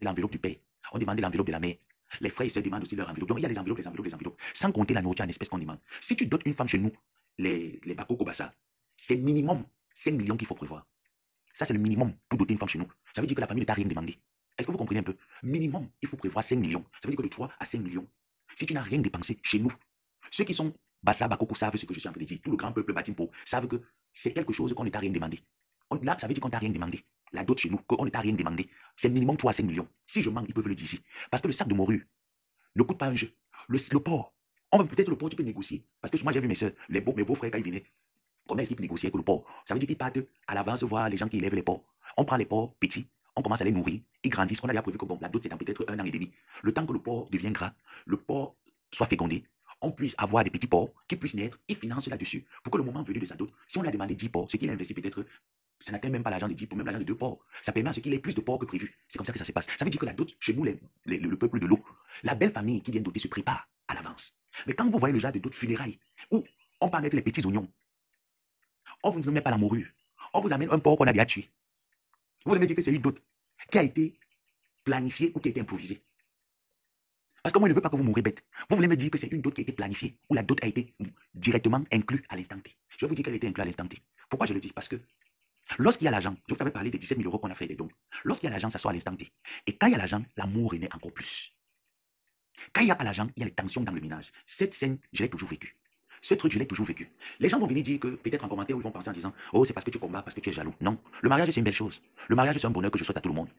l'enveloppe du père, on demande l'enveloppe de la mère. Les frères et sœurs demandent aussi leur enveloppe. Donc il y a les enveloppes, sans compter la nourriture en espèces qu'on demande. Si tu dotes une femme chez nous, les Bako Kobasa, c'est minimum 5 millions qu'il faut prévoir. Ça, c'est le minimum pour doter une femme chez nous. Ça veut dire que la famille ne t'a rien demandé. Est-ce que vous comprenez un peu? Minimum, il faut prévoir 5 millions. Ça veut dire que de 3 à 5 millions. Si tu n'as rien dépensé chez nous, ceux qui sont Bassa, Bakoko savent ce que je suis en train de dire. Tout le grand peuple Batimpo savent que c'est quelque chose qu'on ne t'a rien demandé. Là, ça veut dire qu'on ne t'a rien demandé. La dot chez nous, qu'on ne t'a rien demandé. C'est minimum 3 à 5 millions. Si je manque, ils peuvent le dire ici. Parce que le sac de morue ne coûte pas un jeu. Le porc, peut-être le porc, tu peux négocier. Parce que moi, j'ai vu mes soeurs, mes beaux-frères, quand ils venaient, comment est-ce qu'ils négociaient avec le porc? Ça veut dire qu'ils partent à l'avance voir les gens qui élèvent les porcs. On prend les porcs petits, on commence à les nourrir, ils grandissent. On a déjà prévu que bon, la dot, c'est dans peut-être 1 an et demi. Le temps que le porc devienne gras, le porc soit fécondé, on puisse avoir des petits porcs qui puissent naître, ils financent là-dessus. Pour que le moment venu de sa dot, si on a demandé 10 porcs, ce qu'il a investi peut-être, ça n'atteint même pas l'argent de 10 porcs, même l'argent de 2 porcs. Ça permet à ce qu'il ait plus de porcs que prévu. C'est comme ça que ça se passe. Ça veut dire que la dot, chez nous, le peuple de l'eau, la belle famille qui vient doter se prépare à l'avance. Mais quand vous voyez le genre de dot funérailles, où on peut mettre les petits oignons, on ne vous met pas la morue, on vous amène un porc qu'on a déjà tué. Vous voulez me dire que c'est une dot qui a été planifiée ou qui a été improvisée? Parce que moi, je ne veux pas que vous mourrez bête. Vous voulez me dire que c'est une dot qui a été planifiée ou la dot a été directement inclue à l'instant T. Je vais vous dire qu'elle a été inclue à l'instant T. Pourquoi je le dis? Parce que lorsqu'il y a l'argent, je vous avais parlé des 17 000 € qu'on a fait des dons. Lorsqu'il y a l'argent, ça soit à l'instant T. Et quand il y a l'argent, l'amour renaît encore plus. Quand il n'y a pas l'argent, il y a les tensions dans le ménage. Cette scène, je l'ai toujours vécue. Ce truc, je l'ai toujours vécu. Les gens vont venir dire que, peut-être en commentaire, ils vont penser en disant, oh, c'est parce que tu combats, parce que tu es jaloux. Non. Le mariage, c'est une belle chose. Le mariage, c'est un bonheur que je souhaite à tout le monde.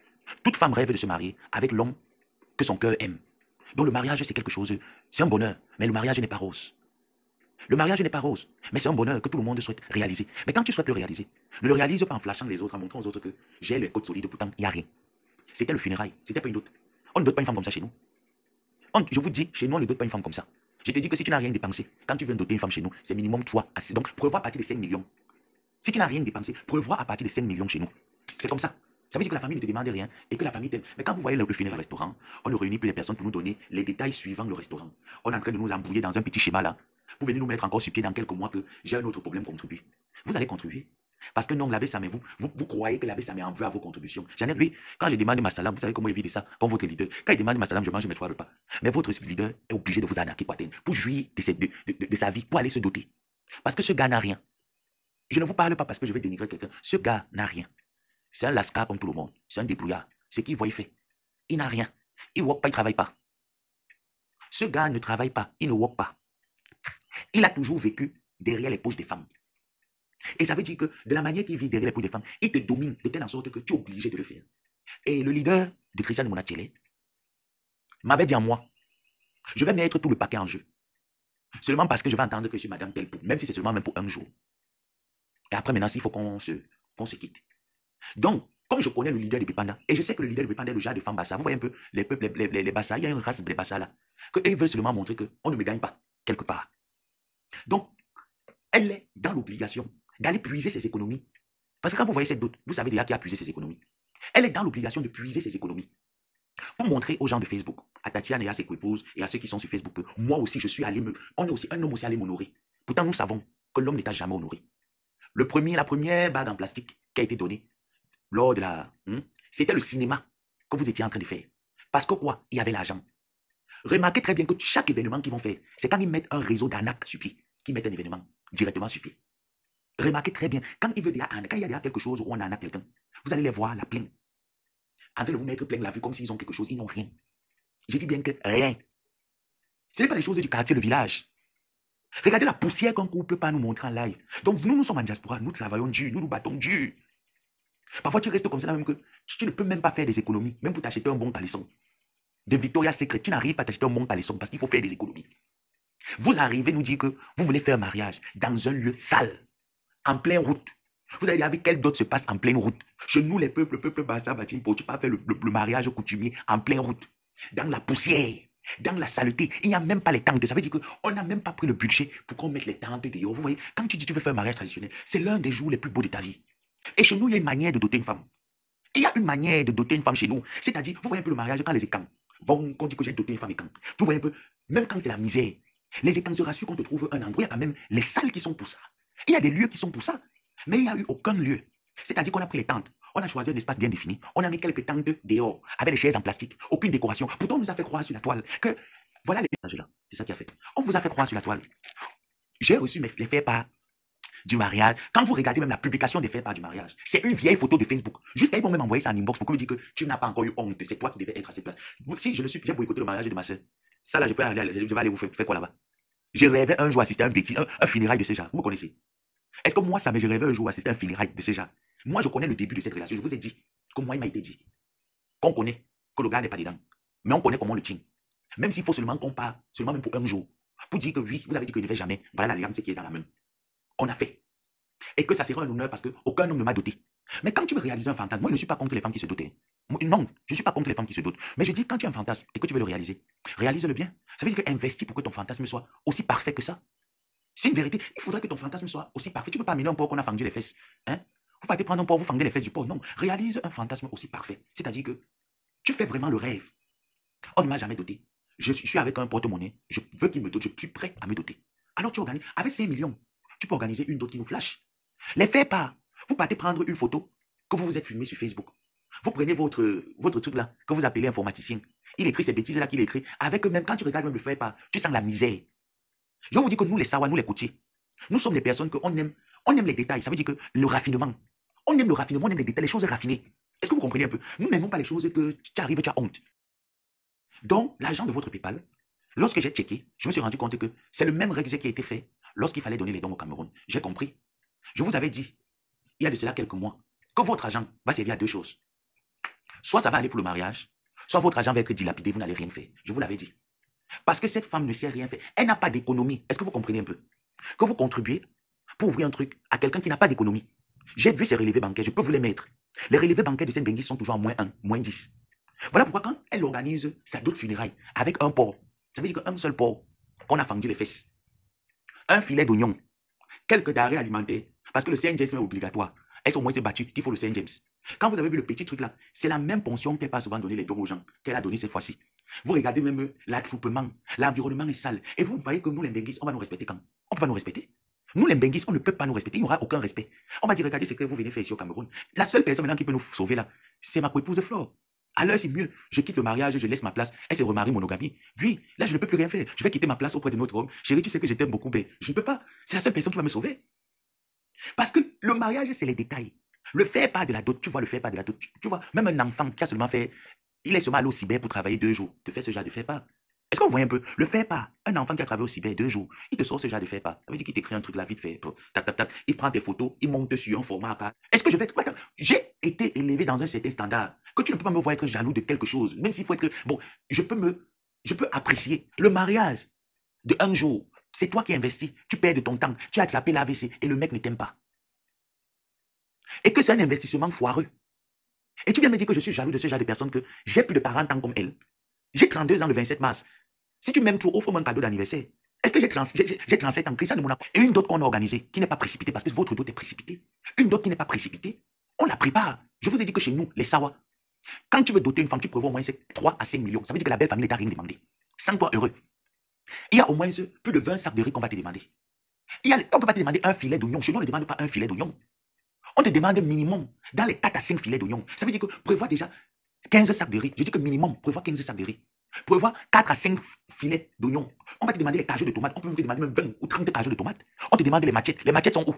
Toute femme rêve de se marier avec l'homme que son cœur aime. Donc le mariage, c'est quelque chose, c'est un bonheur. Mais le mariage n'est pas rose. Le mariage n'est pas rose, mais c'est un bonheur que tout le monde souhaite réaliser. Mais quand tu souhaites le réaliser, ne le réalise pas en flashant les autres, en montrant aux autres que j'ai les côtes solides, pourtant il n'y a rien. C'était le funérail, c'était pas une dot. On ne dote pas une femme comme ça chez nous. Je vous dis, chez nous, on ne dote pas une femme comme ça. Je te dis que si tu n'as rien dépensé, quand tu viens doter une femme chez nous, c'est minimum 3. Donc, prévois à partir de 5 millions. Si tu n'as rien dépensé, prévois à partir de 5 millions chez nous. C'est comme ça. Ça veut dire que la famille ne te demande rien et que la famille t'aime. Mais quand vous voyez le funérail au restaurant, on ne réunit plus les personnes pour nous donner les détails suivant le restaurant. On est en train de nous embrouiller dans un petit schéma là, pour venir nous mettre encore sur pied dans quelques mois que j'ai un autre problème contribuer. Vous allez contribuer. Parce que non, l'abbé Samé, vous croyez que l'abbé Samé en veut à vos contributions. J'en ai vu, quand je demande ma salam, vous savez comment éviter ça, comme votre leader. Quand il demande ma salam, je mange mes 3 repas. Mais votre leader est obligé de vous arnaquer pour jouir de sa vie, pour aller se doter. Parce que ce gars n'a rien. Je ne vous parle pas parce que je vais dénigrer quelqu'un. Ce gars n'a rien. C'est un lascar comme tout le monde. C'est un débrouillard. Ce qu'il voit, il fait. Il n'a rien. Il ne work pas, il ne travaille pas. Ce gars ne travaille pas, il ne work pas. Il a toujours vécu derrière les poches des femmes. Et ça veut dire que de la manière qu'il vit derrière les poches des femmes, il te domine de telle sorte que tu es obligé de le faire. Et le leader de Christian Monatiele m'avait dit à moi, je vais mettre tout le paquet en jeu. Seulement parce que je vais entendre que je suis madame tel pour, même si c'est seulement même pour un jour. Et après maintenant, il faut qu'on se quitte. Donc, comme je connais le leader de Bipanda, et je sais que le leader de Bipanda est le genre de femme Bassa, vous voyez un peu les peuples, les Bassa, il y a une race de Bassa là, qu'ils veulent seulement montrer qu'on ne me gagne pas quelque part. Donc, elle est dans l'obligation d'aller puiser ses économies. Parce que quand vous voyez cette dot, vous savez déjà qui a puisé ses économies. Elle est dans l'obligation de puiser ses économies. Pour montrer aux gens de Facebook, à Tatiana et à ses co-épouses et à ceux qui sont sur Facebook, que moi aussi je suis allé on est aussi un homme aussi allé m'honorer. Pourtant, nous savons que l'homme n'est jamais honoré. La première bague en plastique qui a été donnée lors de c'était le cinéma que vous étiez en train de faire. Parce que quoi? Il y avait l'argent. Remarquez très bien que chaque événement qu'ils vont faire, c'est quand ils mettent un réseau d'arnaques sur pied, qu'ils mettent un événement directement sur pied. Remarquez très bien, quand il y a déjà quelque chose où on arnaque quelqu'un, vous allez les voir la pleine. En train de vous mettre plein la vue comme s'ils ont quelque chose, ils n'ont rien. Je dis bien que rien. Ce n'est pas les choses du quartier, le village. Regardez la poussière qu'on ne peut pas nous montrer en live. Donc nous sommes en diaspora, nous travaillons dur, nous nous battons dur. Parfois tu restes comme ça, même que tu ne peux même pas faire des économies, même pour t'acheter un bon caleçon. De Victoria's Secret, tu n'arrives pas à t'acheter un bon caleçon parce qu'il faut faire des économies. Vous arrivez nous dire que vous voulez faire un mariage dans un lieu sale, en pleine route. Vous allez dire avec quelle dot se passe en pleine route. Chez nous, les peuples Bassa, Batimpo, tu peux pas faire le mariage coutumier en pleine route, dans la poussière, dans la saleté. Il n'y a même pas les tentes. Ça veut dire qu'on n'a même pas pris le budget pour qu'on mette les tentes dehors. Vous voyez, quand tu dis que tu veux faire un mariage traditionnel, c'est l'un des jours les plus beaux de ta vie. Et chez nous, il y a une manière de doter une femme. Il y a une manière de doter une femme chez nous. C'est-à-dire, vous voyez un peu le mariage quand les écans vont, qu'on dit que j'ai doté une femme écan. Vous voyez un peu, même quand c'est la misère, les écans se rassurent qu'on te trouve un endroit, il y a quand même les salles qui sont pour ça. Il y a des lieux qui sont pour ça. Mais il n'y a eu aucun lieu. C'est-à-dire qu'on a pris les tentes, On a choisi un espace bien défini. On a mis quelques tentes dehors, avec des chaises en plastique, aucune décoration. Pourtant, on nous a fait croire sur la toile que, voilà les là. C'est ça qui a fait. On vous a fait croire sur la toile. J'ai reçu les faits par du mariage. Quand vous regardez même la publication des faits par du mariage, c'est une vieille photo de Facebook. Jusqu'à ils vont même envoyer ça en inbox pour me dire que tu n'as pas encore eu honte. C'est toi qui devais être à cette place. Si je le suis, j'ai boycotté le mariage de ma soeur. Ça là, je vais aller vous faire quoi là-bas? Je rêvais un jour assister à un funérail de ce genre. Vous me connaissez? Est-ce que moi, ça me je rêvais un jour assister à un funérail de ce genre? Moi, je connais le début de cette relation. Je vous ai dit que moi, il m'a été dit qu'on connaît, que le gars n'est pas dedans. Mais on connaît comment on le tient. Même s'il faut seulement qu'on part, seulement même pour un jour, pour dire que oui, vous avez dit que je ne vais jamais. Voilà l'alliance qui est dans la main. On a fait. Et que ça sera un honneur parce qu'aucun homme ne m'a doté. Mais quand tu veux réaliser un fantasme, moi je ne suis pas contre les femmes qui se dotent. Non, je ne suis pas contre les femmes qui se dotent. Mais je dis, quand tu as un fantasme et que tu veux le réaliser, réalise-le bien. Ça veut dire que investis pour que ton fantasme soit aussi parfait que ça. C'est une vérité. Il faudrait que ton fantasme soit aussi parfait. Tu ne peux pas amener un porc qu'on a fendu les fesses. Hein? Vous partez prendre un porc, vous fendez les fesses du porc. Non, réalise un fantasme aussi parfait. C'est-à-dire que tu fais vraiment le rêve. On ne m'a jamais doté. Je suis avec un porte-monnaie. Je veux qu'il me dote. Je suis prêt à me doter. Alors tu organises. Avec 5 millions, tu peux organiser une dot qui nous flash. Les faites pas. Vous partez prendre une photo que vous vous êtes filmé sur Facebook. Vous prenez votre truc là, que vous appelez informaticien. Il écrit ces bêtises là qu'il écrit. Avec eux, même quand tu regardes même le fait pas, tu sens la misère. Je vous dis que nous les Sawa, nous les coutiers, nous sommes des personnes qu'on aime. On aime les détails. Ça veut dire que le raffinement. On aime le raffinement, on aime les détails, les choses raffinées. Est-ce que vous comprenez un peu? Nous n'aimons pas les choses que tu arrives, tu as honte. Donc, l'argent de votre PayPal, lorsque j'ai checké, je me suis rendu compte que c'est le même règle qui a été fait lorsqu'il fallait donner les dons au Cameroun. J'ai compris. Je vous avais dit, il y a de cela quelques mois, que votre argent va servir à deux choses. Soit ça va aller pour le mariage, soit votre argent va être dilapidé, vous n'allez rien faire. Je vous l'avais dit. Parce que cette femme ne sait rien faire. Elle n'a pas d'économie. Est-ce que vous comprenez un peu? Que vous contribuez pour ouvrir un truc à quelqu'un qui n'a pas d'économie. J'ai vu ces relevés bancaires, je peux vous les mettre. Les relevés bancaires de cette Benguis sont toujours à -1, -10. Voilà pourquoi quand elle organise sa dot funérailles avec un porc, ça veut dire qu'un seul porc qu'on a fendu les fesses, un filet d'oignon, quelques denrées alimentaires, parce que le CNJS est obligatoire. Elles sont moins battues qu'il faut le CNJS. Quand vous avez vu le petit truc là, c'est la même pension qu'elle pas souvent donné les dons aux gens, qu'elle a donné cette fois-ci. Vous regardez même l'attroupement, l'environnement est sale. Et vous voyez que nous, les Benguis, on va nous respecter quand? On ne peut pas nous respecter. Nous, les Benguis, on ne peut pas nous respecter. Il n'y aura aucun respect. On va dire, regardez ce que vous venez faire ici au Cameroun. La seule personne maintenant qui peut nous sauver là, c'est ma co-épouse Flore. Alors c'est mieux. Je quitte le mariage, je laisse ma place. Elle se remarie monogamie. Oui, là, je ne peux plus rien faire. Je vais quitter ma place auprès de notre homme. Chérie, tu sais que je t'aime beaucoup, mais je ne peux pas. C'est la seule personne qui va me sauver. Parce que le mariage, c'est les détails. Le faire pas de la dot, tu vois, le faire pas de la dot. Tu vois, même un enfant qui a seulement fait, il est seulement allé au cyber pour travailler 2 jours, te fait ce genre de faire pas. Est-ce qu'on voit un peu? Le faire pas. Un enfant qui a travaillé au cyber 2 jours, il te sort ce genre de faire pas. Ça veut dire qu'il t'écrit un truc là vite fait. Tac, tac, tac. Il prend tes photos, il monte sur un format à part. Est-ce que je vais être. J'ai été élevé dans un certain standard. Que tu ne peux pas me voir être jaloux de quelque chose. Même s'il faut être. Bon, je peux apprécier le mariage de un jour. C'est toi qui investis. Tu perds de ton temps. Tu as attrapé l'AVC et le mec ne t'aime pas. Et que c'est un investissement foireux. Et tu viens me dire que je suis jaloux de ce genre de personnes, que j'ai plus de 40 ans comme elle. J'ai 32 ans le 27 mars. Si tu m'aimes trop, offre-moi un cadeau d'anniversaire. Est-ce que j'ai 37 ans, pris ça de mon apport? Et une dot qu'on a organisée, qui n'est pas précipitée, parce que votre dot est précipitée. Une dot qui n'est pas précipitée, on la prépare. Je vous ai dit que chez nous, les Sawa, quand tu veux doter une femme, tu prévois au moins 3 à 5 millions. Ça veut dire que la belle famille ne t'a rien demandé. Sans toi heureux. Il y a au moins plus de 20 sacs de riz qu'on va te demander. On ne peut pas te demander un filet d'oignon. Chez nous, on ne demande pas un filet d'oignon. On te demande minimum dans les 4 à 5 filets d'oignon. Ça veut dire que prévois déjà 15 sacs de riz. Je dis que minimum, prévois 15 sacs de riz. Prévois 4 à 5 filets d'oignon. On va te demander les cajots de tomates. On peut te demander même 20 ou 30 cajots de tomates. On te demande les machettes. Les machettes sont où?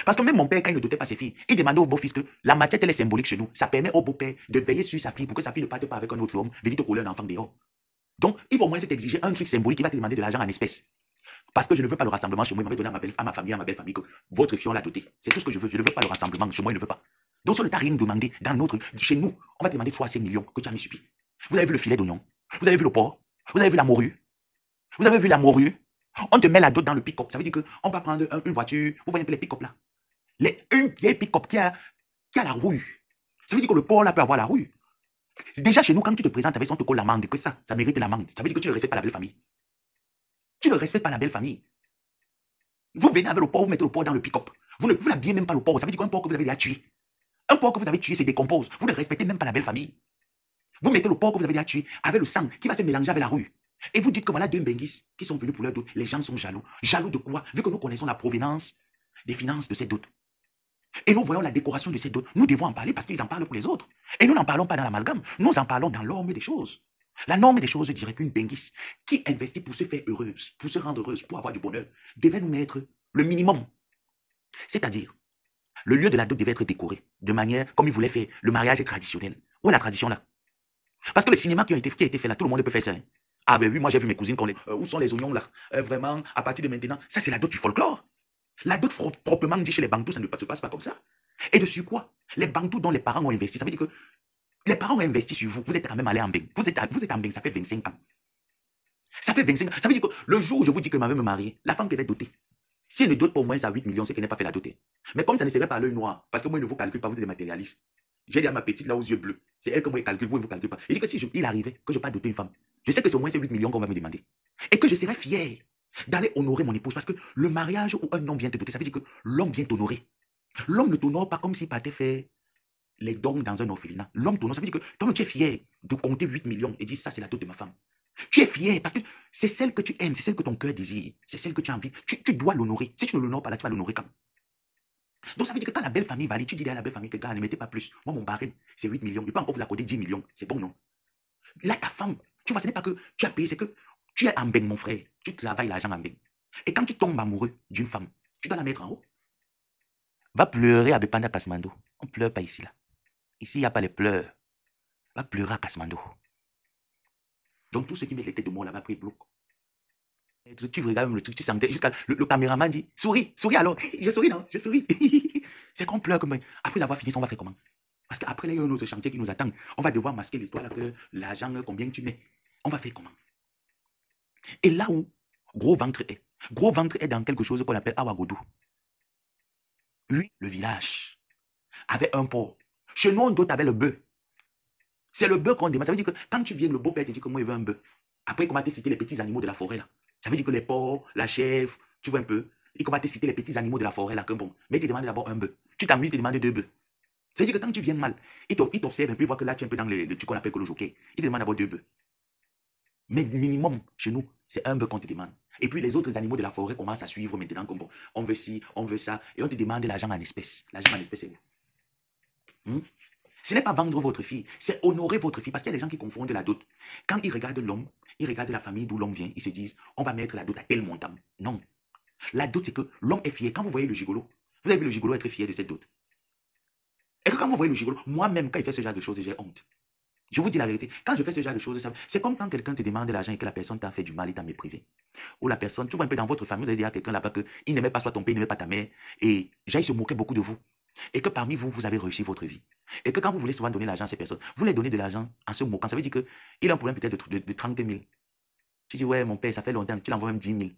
Parce que même mon père, quand il ne dotait pas ses filles, il demandait au beau-fils que la machette, elle est symbolique chez nous. Ça permet au beau-père de veiller sur sa fille pour que sa fille ne parte pas avec un autre homme, venir te coller un enfant dehors. Donc, il va au moins t'exiger un truc symbolique qui va te demander de l'argent en espèces. Parce que je ne veux pas le rassemblement chez moi. Il m'avait donné à ma famille, à ma belle famille, que votre fion l'a doté. C'est tout ce que je veux. Je ne veux pas le rassemblement chez moi, il ne veut pas. Donc, si on ne t'a rien demandé chez nous, on va te demander 3 à 5 millions que tu as mis sur pied. Vous avez vu le filet d'oignon? Vous avez vu le porc? Vous avez vu la morue? Vous avez vu la morue? On te met la dot dans le pick-up. Ça veut dire qu'on va prendre une voiture. Vous voyez un peu les pick-up là? Une vieille pick-up qui a la rouille. Ça veut dire que le porc là peut avoir la rouille. Déjà chez nous, quand tu te présentes avec son te colle l'amende, que ça mérite l'amende. Ça veut dire que tu ne respectes pas la belle famille. Tu ne respectes pas la belle famille. Vous venez avec le porc, vous mettez le porc dans le pick-up. Vous n'habillez même pas le porc. Ça veut dire qu'un porc que vous avez déjà tué. Un porc que vous avez tué se décompose. Vous ne respectez même pas la belle famille. Vous mettez le porc que vous avez déjà tué avec le sang qui va se mélanger avec la rouille. Et vous dites que voilà 2 Benguis qui sont venus pour leur dot. Les gens sont jaloux. Jaloux de quoi? Vu que nous connaissons la provenance des finances de cette dot. Et nous voyons la décoration de ces dot. Nous devons en parler parce qu'ils en parlent pour les autres. Et nous n'en parlons pas dans l'amalgame. Nous en parlons dans l'ordre des choses. La norme des choses dirait qu'une benguisse qui investit pour se faire heureuse, pour se rendre heureuse, pour avoir du bonheur, devait nous mettre le minimum. C'est-à-dire, le lieu de la dot devait être décoré de manière comme il voulait faire. Le mariage est traditionnel. Où est la tradition là? Parce que le cinéma qui a été fait là, tout le monde peut faire ça. Hein. Ah ben oui, moi j'ai vu mes cousines, où sont les oignons là? Vraiment, à partir de maintenant, ça c'est la dot du folklore. La dot proprement dit chez les Bantous, ça ne se passe pas comme ça. Et de sur quoi? Les Bantous dont les parents ont investi, ça veut dire que les parents ont investi sur vous, vous êtes quand même allé en bain. Vous êtes en bain, ça fait 25 ans. Ça fait 25 ans. Ça veut dire que le jour où je vous dis que ma mère me marie, la femme qui va doter. Si elle ne dote pas au moins à 8 millions, c'est qu'elle n'a pas fait la doter. Mais comme ça ne serait pas à l'œil noir, parce que moi, je ne vous calcule pas, vous êtes des matérialistes. J'ai dit à ma petite là aux yeux bleus, c'est elle que moi je calcule, vous ne vous calculez pas. Je dis que si il arrivait que je ne pas doter une femme, je sais que c'est au moins ces 8 millions qu'on va me demander. Et que je serais fier d'aller honorer mon épouse. Parce que le mariage où un homme vient te doter, ça veut dire que l'homme vient t'honorer. L'homme ne t'honore pas comme s'il partait faire les dons dans un orphelinat. L'homme t'honore, ça veut dire que toi, tu es fier de compter 8 millions et dire ça, c'est la dot de ma femme. Tu es fier parce que c'est celle que tu aimes, c'est celle que ton cœur désire, c'est celle que tu as envie. Tu dois l'honorer. Si tu ne l'honores pas là, tu vas l'honorer quand? Donc ça veut dire que quand la belle famille valide, tu dis à la belle famille que gars, ne mettez pas plus. Moi, mon barème, c'est 8 millions. Je peux encore vous accorder 10 millions. C'est bon, non? Là, ta femme, tu vois, ce n'est pas que tu as payé, c'est que tu es en bain, mon frère. Tu travailles l'argent en bain. Et quand tu tombes amoureux d'une femme, tu dois la mettre en haut. Va pleurer à Bepanda Kasmando. On ne pleure pas ici, là. Ici, il n'y a pas les pleurs. Va pleurer à Kasmando. Donc, tous ceux qui mettent les têtes de moi là-bas, pris bloc. Tu regardes même le truc, tu sentais jusqu'à le caméraman dit souris, souris alors. Je souris, non, je souris. C'est qu'on pleure comme. Après avoir fini, on va faire comment? Parce qu'après, il y a un autre chantier qui nous attend. On va devoir masquer l'histoire, que l'argent, combien tu mets. On va faire comment? Et là où gros ventre est dans quelque chose qu'on appelle Awagodou. Lui, le village, avait un port. Chez nous, on doit avec le bœuf. C'est le bœuf qu'on demande. Ça veut dire que quand tu viens, le beau-père te dit que moi, il veut un bœuf. Après, comment te citer les petits animaux de la forêt là? Ça veut dire que les porcs, la chèvre, tu vois un peu. Il commence à te citer les petits animaux de la forêt là, que bon. Mais il te demande d'abord un bœuf. Tu t'amuses, il te demande deux bœufs. Ça veut dire que quand tu viens mal, il t'observe un peu, il voit que là, tu es un peu dans le truc qu'on appelle le jockey. Il te demande d'abord deux bœufs. Mais minimum, chez nous, c'est un bœuf qu'on te demande. Et puis les autres animaux de la forêt commencent à suivre maintenant comme bon. On veut ci, on veut ça. Et on te demande l'argent en espèces. L'argent en espèces, c'est où? Ce n'est pas vendre votre fille, c'est honorer votre fille. Parce qu'il y a des gens qui confondent la dot. Quand ils regardent l'homme, ils regardent la famille d'où l'homme vient, ils se disent, on va mettre la dot à tel montant. Non. La dot, c'est que l'homme est fier. Quand vous voyez le gigolo, vous avez vu le gigolo être fier de cette dot. Et que quand vous voyez le gigolo, moi-même, quand il fait ce genre de choses, j'ai honte. Je vous dis la vérité. Quand je fais ce genre de choses, c'est comme quand quelqu'un te demande de l'argent et que la personne t'a fait du mal et t'a méprisé. Ou la personne, tu vois un peu dans votre famille, vous allez dire à quelqu'un là-bas qu'il n'aimait pas soit ton père, il n'aimait pas ta mère. Et il se moquait beaucoup de vous. Et que parmi vous, vous avez réussi votre vie. Et que quand vous voulez souvent donner l'argent à ces personnes, vous les donnez de l'argent en se moquant. Ça veut dire qu'il a un problème peut-être de 30 000. Tu dis, ouais, mon père, ça fait longtemps, tu l'envoies même 10 000.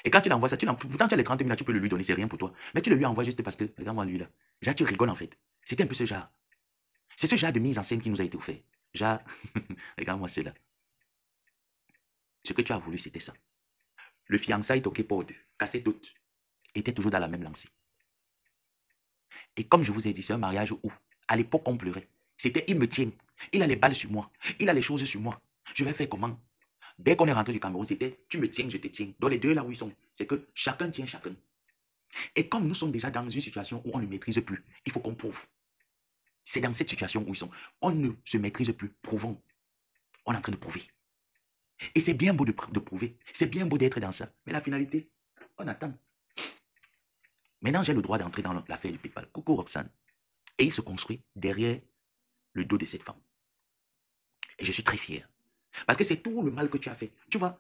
Et quand tu l'envoies ça, pourtant tu as les 30 000 là, tu peux le lui donner, c'est rien pour toi. Mais tu le lui envoies juste parce que, regarde-moi lui là. Déjà, tu rigoles en fait. C'était un peu ce genre. C'est ce genre de mise en scène qui nous a été offert. Genre, regarde-moi cela. Ce que tu as voulu, c'était ça. Le fiançailles Tokepod, cassé d'autres, était toujours dans la même lancée. Et comme je vous ai dit, c'est un mariage où, à l'époque, on pleurait. C'était, il me tient. Il a les balles sur moi. Il a les choses sur moi. Je vais faire comment? Dès qu'on est rentré du Cameroun, c'était, tu me tiens, je te tiens. Dans les deux là où ils sont, c'est que chacun tient chacun. Et comme nous sommes déjà dans une situation où on ne maîtrise plus, il faut qu'on prouve. C'est dans cette situation où ils sont. On ne se maîtrise plus. Prouvons. On est en train de prouver. Et c'est bien beau de prouver. C'est bien beau d'être dans ça. Mais la finalité, on attend. Maintenant, j'ai le droit d'entrer dans l'affaire du PayPal. Coucou Roxane. Et il se construit derrière le dos de cette femme. Et je suis très fier. Parce que c'est tout le mal que tu as fait. Tu vois,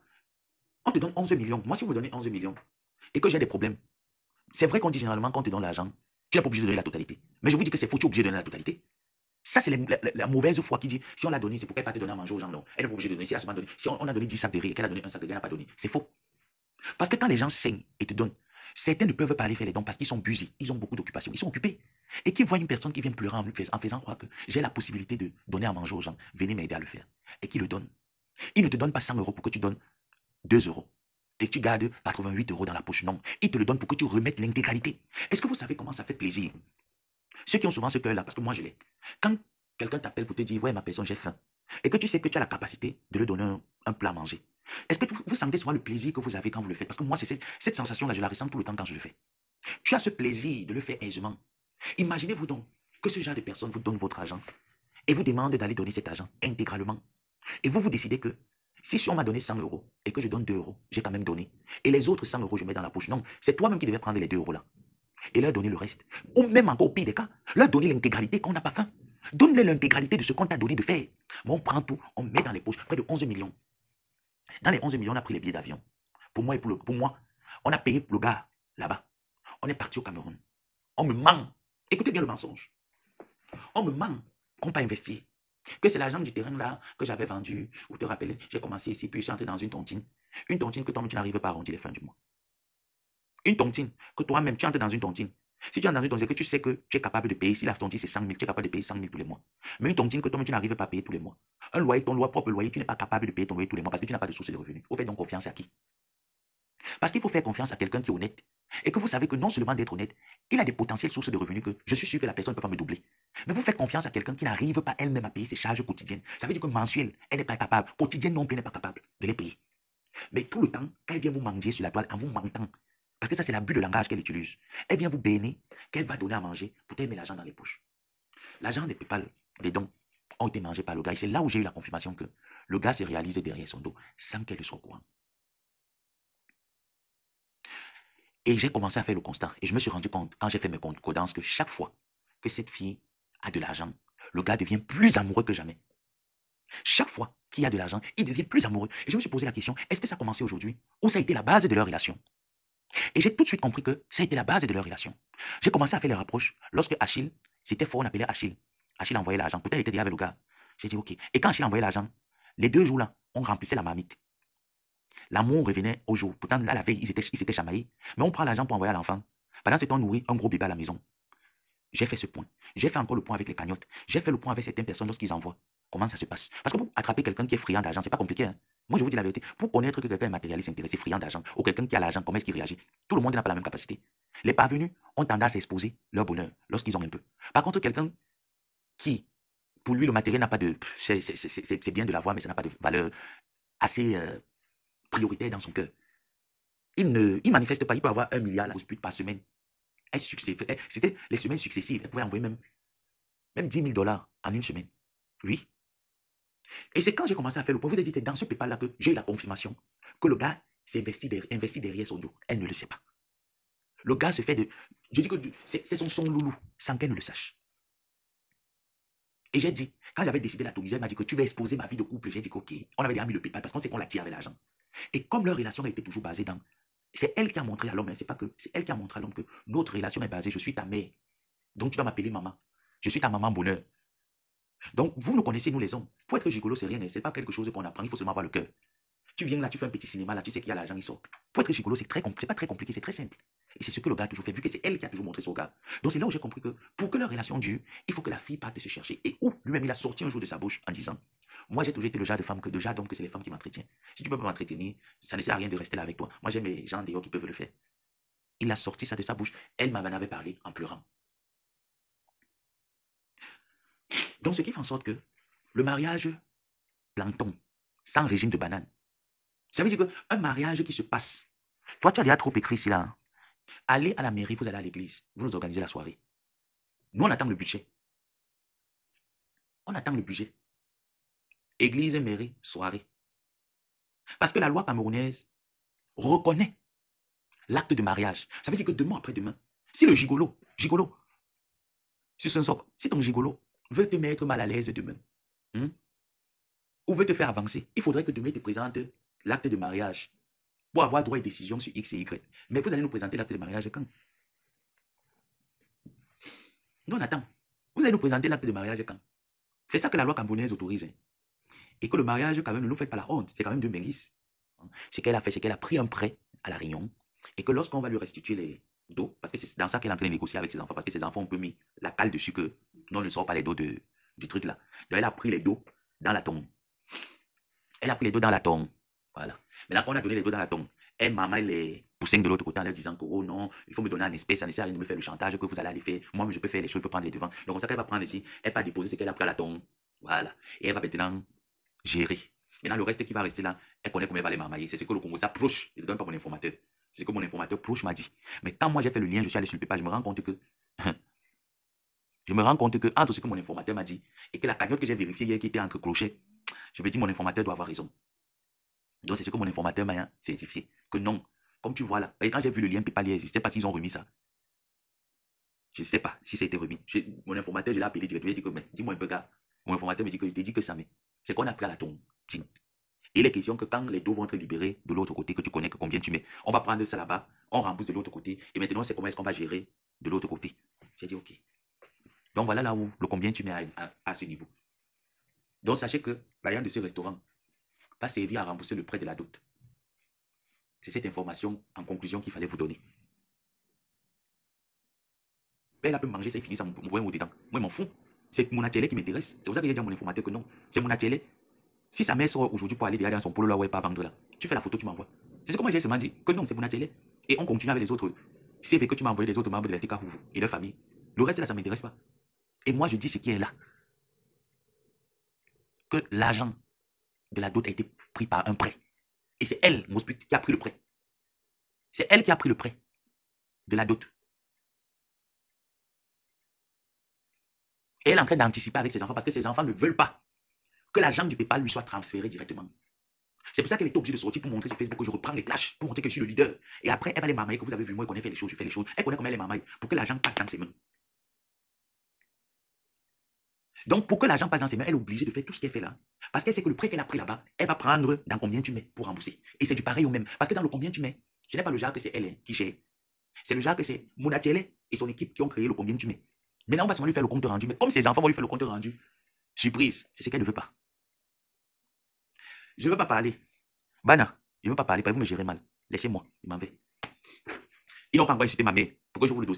on te donne 11 millions. Moi, si vous me donnez 11 millions et que j'ai des problèmes, c'est vrai qu'on dit généralement quand on te donne l'argent, tu n'es pas obligé de donner la totalité. Mais je vous dis que c'est faux, tu es obligé de donner la totalité. Ça, c'est la mauvaise foi qui dit, si on l'a donné, c'est pour qu'elle ne pas te donner à manger aux gens. Non, elle n'est pas obligée de donner. Si, si on a donné 10 sacs de riz et qu'elle a donné un sac de riz, elle n'a pas donné. C'est faux. Parce que quand les gens saignent et te donnent, certains ne peuvent pas aller faire les dons parce qu'ils sont busy, ils ont beaucoup d'occupations, ils sont occupés. Et qu'ils voient une personne qui vient pleurer en faisant croire que j'ai la possibilité de donner à manger aux gens, venez m'aider à le faire. Et qui le donne. Il ne te donne pas 100 euros pour que tu donnes 2 euros. Et que tu gardes 88 euros dans la poche. Non, il te le donne pour que tu remettes l'intégralité. Est-ce que vous savez comment ça fait plaisir? Ceux qui ont souvent ce cœur-là, parce que moi je l'ai. Quand quelqu'un t'appelle pour te dire, ouais, ma personne, j'ai faim, et que tu sais que tu as la capacité de lui donner un plat à manger, est-ce que vous sentez souvent le plaisir que vous avez quand vous le faites? Parce que moi, c'est cette sensation-là, je la ressens tout le temps quand je le fais. Tu as ce plaisir de le faire aisément. Imaginez-vous donc que ce genre de personne vous donne votre argent et vous demande d'aller donner cet argent intégralement. Et vous décidez que si on m'a donné 100 euros et que je donne 2 euros, j'ai quand même donné. Et les autres 100 euros, je mets dans la poche. Non, c'est toi-même qui devais prendre les 2 euros là et leur donner le reste. Ou même encore au pire des cas, leur donner l'intégralité qu'on n'a pas faim. Donne-leur l'intégralité de ce qu'on t'a donné de faire. Mais on prend tout, on met dans les poches, près de 11 millions. Dans les 11 millions, on a pris les billets d'avion. Pour moi et pour moi, on a payé le gars là-bas. On est parti au Cameroun. On me ment. Écoutez bien le mensonge. On me ment qu'on pas investi. Que c'est l'argent du terrain là que j'avais vendu. Vous te rappelez, j'ai commencé ici, puis je suis entré dans une tontine. Une tontine que toi-même tu n'arrives pas à arrondir les fins du mois. Une tontine que toi-même tu entres dans une tontine. Si tu entres dans une tontine, c'est que tu sais que tu es capable de payer. Si la tontine c'est 100 000, tu es capable de payer 100 000 tous les mois. Mais une tontine que toi-même tu n'arrives pas à payer tous les mois. Un loyer, ton propre loyer, tu n'es pas capable de payer ton loyer tous les mois parce que tu n'as pas de source de revenus. Vous faites donc confiance à qui? Parce qu'il faut faire confiance à quelqu'un qui est honnête. Et que vous savez que non seulement d'être honnête, il a des potentielles sources de revenus que je suis sûr que la personne ne peut pas me doubler. Mais vous faites confiance à quelqu'un qui n'arrive pas elle-même à payer ses charges quotidiennes. Ça veut dire que mensuel, elle n'est pas capable. Quotidienne non plus, elle n'est pas capable de les payer. Mais tout le temps, quand elle vient vous manger sur la toile en vous mentant, parce que ça c'est l'abus de langage qu'elle utilise, elle vient vous bénir qu'elle va donner à manger pour t'aimer l'argent dans les poches. L'argent des PayPal, les dons, ont été mangés par le gars. Et c'est là où j'ai eu la confirmation que le gars se réalise derrière son dos sans qu'elle soit au courant. Et j'ai commencé à faire le constat. Et je me suis rendu compte, quand j'ai fait mes concordances, que chaque fois que cette fille a de l'argent, le gars devient plus amoureux que jamais. Chaque fois qu'il y a de l'argent, il devient plus amoureux. Et je me suis posé la question, est-ce que ça a commencé aujourd'hui ou ça a été la base de leur relation? Et j'ai tout de suite compris que ça a été la base de leur relation. J'ai commencé à faire les rapproches. Lorsque Achille, c'était fort, on appelait Achille. Achille envoyait l'argent. Peut-être qu'il était déjà avec le gars. J'ai dit, OK. Et quand Achille envoyait l'argent, les 2 jours-là, on remplissait la marmite. L'amour revenait au jour. Pourtant, là, la veille, ils s'étaient chamaillés. Mais on prend l'argent pour envoyer à l'enfant. Pendant ce temps, on nourrit un gros bébé à la maison. J'ai fait ce point. J'ai fait encore le point avec les cagnottes. J'ai fait le point avec certaines personnes lorsqu'ils envoient. Comment ça se passe? Parce que pour attraper quelqu'un qui est friand d'argent, c'est pas compliqué. Hein? Moi, je vous dis la vérité. Pour connaître que quelqu'un est matérialiste, intéressé, friand d'argent, ou quelqu'un qui a l'argent, comment est-ce qu'il réagit? Tout le monde n'a pas la même capacité. Les parvenus ont tendance à exposer leur bonheur lorsqu'ils ont un peu. Par contre, quelqu'un qui, pour lui, le matériel n'a pas de... C'est bien de l'avoir, mais ça n'a pas de valeur assez prioritaire dans son cœur. Il manifeste pas. Il peut avoir 1 milliard la dispute par semaine. C'était les semaines successives. Elle pouvait envoyer même 10 000 dollars en une semaine. Oui. Et c'est quand j'ai commencé à faire le point, vous avez dit, c'est dans ce PayPal-là que j'ai eu la confirmation que le gars s'est investi derrière son dos. Elle ne le sait pas. Le gars se fait de... Je dis que c'est son loulou, sans qu'elle ne le sache. Et j'ai dit, quand j'avais décidé d'atomiser, elle m'a dit que tu vas exposer ma vie de couple. J'ai dit que, OK, on avait déjà mis le PayPal parce qu'on sait qu'on l'a tiré avec l'argent. Et comme leur relation a été toujours basée dans... C'est elle qui a montré à l'homme, hein, c'est pas que... C'est elle qui a montré à l'homme que notre relation est basée, je suis ta mère. Donc tu dois m'appeler maman. Je suis ta maman bonheur. Donc vous nous connaissez, nous les hommes. Pour être gigolo, c'est rien, c'est pas quelque chose qu'on apprend, il faut seulement avoir le cœur. Tu viens là, tu fais un petit cinéma, là, tu sais qu'il y a l'argent, il sort. Pour être gigolo, c'est pas très compliqué, c'est très simple. Et c'est ce que le gars a toujours fait, vu que c'est elle qui a toujours montré son gars. Donc c'est là où j'ai compris que pour que leur relation dure, il faut que la fille parte se chercher. Et où lui-même, il a sorti un jour de sa bouche en disant, moi j'ai toujours été le genre de femme que, de genre d'homme que c'est les femmes qui m'entretiennent. Si tu peux pas m'entretenir, ça ne sert à rien de rester là avec toi. Moi j'aime les gens dehors qui peuvent le faire. Il a sorti ça de sa bouche. Elle m'en avait parlé en pleurant. Donc ce qui fait en sorte que le mariage plancton, sans régime de banane, ça veut dire qu'un mariage qui se passe, toi tu as déjà trop écrit ici là, hein? Allez à la mairie, vous allez à l'église, vous nous organisez la soirée. Nous on attend le budget. On attend le budget. Église, mairie, soirée. Parce que la loi camerounaise reconnaît l'acte de mariage. Ça veut dire que demain après demain, si le gigolo, si ton gigolo veut te mettre mal à l'aise demain, hein, ou veut te faire avancer, il faudrait que demain il te présente l'acte de mariage pour avoir droit et décision sur X et Y. Mais vous allez nous présenter l'acte de mariage quand? Nous on attend. Vous allez nous présenter l'acte de mariage quand? C'est ça que la loi camerounaise autorise. Hein. Et que le mariage, quand même, ne nous fait pas la honte. C'est quand même de mérite. Ce qu'elle a fait, c'est qu'elle a pris un prêt à la Réunion et que lorsqu'on va lui restituer les dos, parce que c'est dans ça qu'elle est en train de négocier avec ses enfants, parce que ses enfants ont un peu mis la cale dessus que non, ne sort pas les dos du truc là. Donc elle a pris les dos dans la tombe. Elle a pris les dos dans la tombe. Voilà. Maintenant qu'on a donné les dos dans la tombe, elle maman les poussins de l'autre côté en leur disant que oh non, il faut me donner en espèce, ça ne sert à rien de me faire le chantage que vous allez aller faire. Moi, je peux faire les choses, je peux prendre les devants. Donc, comme ça qu'elle va prendre ici, elle va déposer ce qu'elle a pris à la tombe. Voilà. Et elle va maintenant gérer. Maintenant, le reste qui va rester là, elle connaît comment elle va les marmailler. C'est ce que le Congo s'approche. Je ne donne pas mon informateur. C'est ce que mon informateur proche m'a dit. Mais quand moi j'ai fait le lien, je suis allé sur le PayPal, je me rends compte que Je me rends compte que entre ce que mon informateur m'a dit et que la cagnotte que j'ai vérifiée hier qui était entre clochets, je me dis mon informateur doit avoir raison. Donc c'est ce que mon informateur m'a certifié. Que non, comme tu vois là, et quand j'ai vu le lien PayPal hier, je ne sais pas s'ils ont remis ça. Je ne sais pas si ça a été remis. Mon informateur, je l'ai appelé directement, je lui ai dit que, mais dis-moi un peu, gars. Mon informateur me dit que je t'ai dit que ça, mais c'est qu'on a pris à la tontine. Et il est question que quand les dos vont être libérés de l'autre côté, que tu connais que combien tu mets, on va prendre ça là-bas, on rembourse de l'autre côté, et maintenant c'est comment est-ce qu'on va gérer de l'autre côté. J'ai dit ok. Donc voilà là où le combien tu mets à ce niveau. Donc sachez que l'ayant de ce restaurant va servir à rembourser le prêt de la dot. C'est cette information en conclusion qu'il fallait vous donner. Elle peut manger ça et finir ça, mon mot dedans. Moi, je m'en fous. C'est mon atelier qui m'intéresse. C'est pour ça que j'ai dit à mon informateur que non. C'est mon atelier. Si sa mère sort aujourd'hui pour aller derrière dans son polo là où elle pas vendre là, tu fais la photo, tu m'envoies. C'est ce que moi j'ai seulement dit. Que non, c'est mon atelier. Et on continue avec les autres CV que tu m'as envoyé, les autres membres de la TK et leur famille. Le reste là, ça ne m'intéresse pas. Et moi, je dis ce qui est là. Que l'argent de la dot a été pris par un prêt. Et c'est elle, Mosput, qui a pris le prêt. C'est elle qui a pris le prêt de la dot. Et elle est en train d'anticiper avec ses enfants parce que ses enfants ne veulent pas que l'argent du PayPal lui soit transféré directement. C'est pour ça qu'elle est obligée de sortir pour montrer sur Facebook que je reprends les clashs, pour montrer que je suis le leader. Et après, elle va les mamailler que vous avez vu, moi, je connais faire les choses, je fais les choses. Elle connaît comment elle les mamaille pour que l'argent passe dans ses mains. Donc, pour que l'argent passe dans ses mains, elle est obligée de faire tout ce qu'elle fait là. Parce qu'elle sait que le prêt qu'elle a pris là-bas, elle va prendre dans combien tu mets pour rembourser. Et c'est du pareil au même. Parce que dans le combien tu mets, ce n'est pas le genre que c'est elle qui gère. C'est le genre que c'est Monatiele et son équipe qui ont créé le combien tu mets. Maintenant, on va seulement lui faire le compte rendu. Mais comme ses enfants vont lui faire le compte rendu, surprise, c'est ce qu'elle ne veut pas. Je ne veux pas parler. Bana, je ne veux pas parler, vous me gérez mal. Laissez-moi, je m'en vais. Ils n'ont pas encore insulté ma mère pour que je vous le dossier.